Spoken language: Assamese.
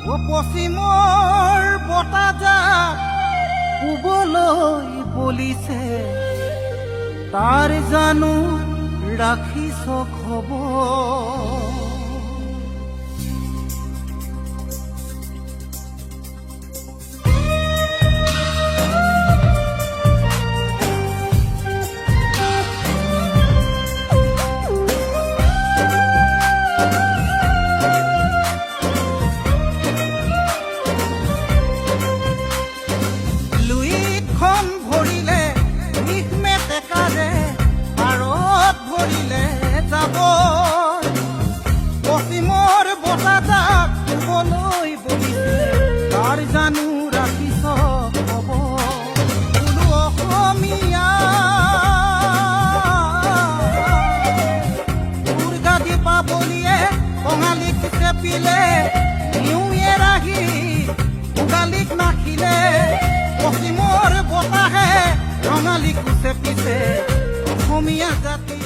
পশ্চিমৰ বতাহজাক পূবলৈ বলিছে, তাৰ জানো ৰাখিছ খবৰ? পশ্চিমৰ বতাহজাক পূবলৈ বলিছে, তাৰ জানো ৰাখিছ খবৰ? বোলো অসমীয়া দুৰ্গা দীপাৱলীয়ে কঙালীক চেপিলে, নিউ ইয়েৰ আহি ভোগালীক নাখিলে। পশ্চিমৰ বতাহে ৰঙালীক চেপিছে, অসমীয়া জাতি